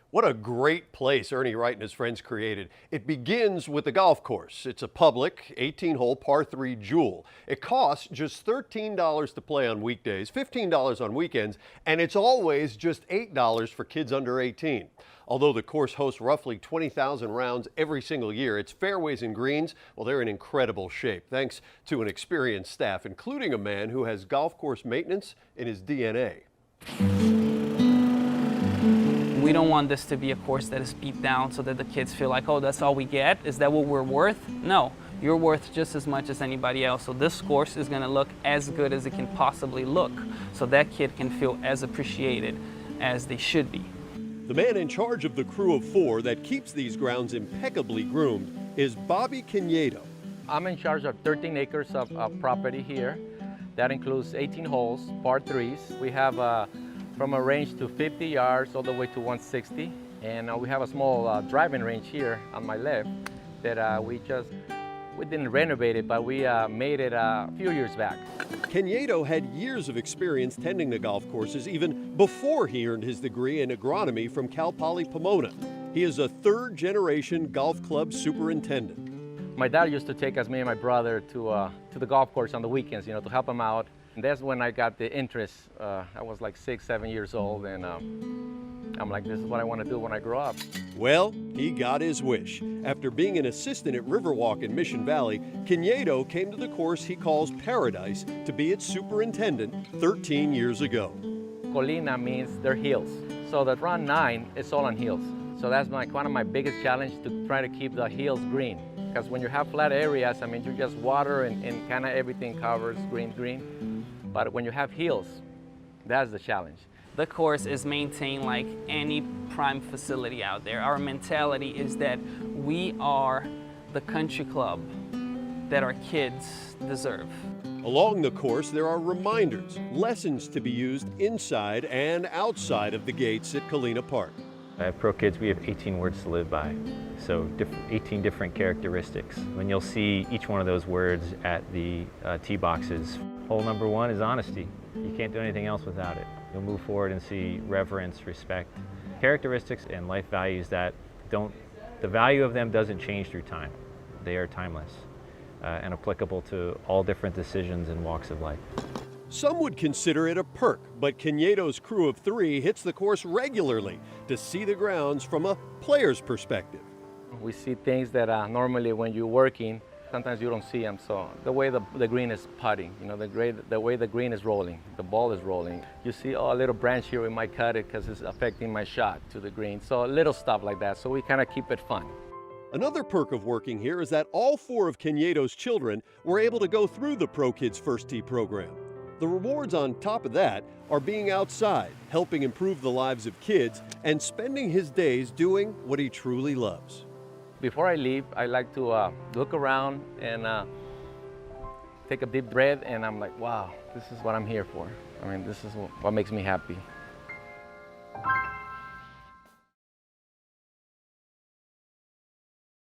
What a great place Ernie Wright and his friends created. It begins with the golf course. It's a public 18-hole par 3 jewel. It costs just $13 to play on weekdays, $15 on weekends, and it's always just $8 for kids under 18. Although the course hosts roughly 20,000 rounds every single year, its fairways and greens, well, they're in incredible shape, thanks to an experienced staff, including a man who has golf course maintenance in his DNA. We don't want this to be a course that is beat down so that the kids feel like, oh, that's all we get? Is that what we're worth? No, you're worth just as much as anybody else. So this course is going to look as good as it can possibly look, so that kid can feel as appreciated as they should be. The man in charge of the crew of 4 that keeps these grounds impeccably groomed is Bobby Canedo. I'm in charge of 13 acres of property here. That includes 18 holes, par 3s. We have from a range to 50 yards all the way to 160. And we have a small driving range here on my left that we didn't renovate it, but we made it a few years back. Canedo had years of experience tending the golf courses even before he earned his degree in agronomy from Cal Poly Pomona. He is a third-generation golf club superintendent. My dad used to take us, me and my brother, to the golf course on the weekends, to help him out. And that's when I got the interest. I was like 6, 7 years old, and I'm like, this is what I want to do when I grow up. Well, he got his wish. After being an assistant at Riverwalk in Mission Valley, Canedo came to the course he calls Paradise to be its superintendent 13 years ago. Colina means they're hills. So the front 9 is all on hills. So that's one of my biggest challenges, to try to keep the hills green. Because when you have flat areas, you just water and kind of everything covers green. But when you have hills, that's the challenge. The course is maintained like any prime facility out there. Our mentality is that we are the country club that our kids deserve. Along the course, there are reminders, lessons to be used inside and outside of the gates at Colina Park. At Pro Kids, we have 18 words to live by, so 18 different characteristics. When you'll see each one of those words at the tee boxes. Hole number 1 is honesty. You can't do anything else without it. You'll move forward and see reverence, respect, characteristics and life values that the value of them doesn't change through time. They are timeless and applicable to all different decisions and walks of life. Some would consider it a perk, but Canedo's crew of 3 hits the course regularly to see the grounds from a player's perspective. We see things that normally when you're working, sometimes you don't see them. So the way the green is putting, the way the green is rolling, the ball is rolling. You see, oh, a little branch here, we might cut it because it's affecting my shot to the green. So little stuff like that, so we kind of keep it fun. Another perk of working here is that all 4 of Canedo's children were able to go through the Pro Kids First Tee program. The rewards on top of that are being outside, helping improve the lives of kids, and spending his days doing what he truly loves. Before I leave, I like to look around and take a deep breath, and I'm like, wow, this is what I'm here for. This is what makes me happy.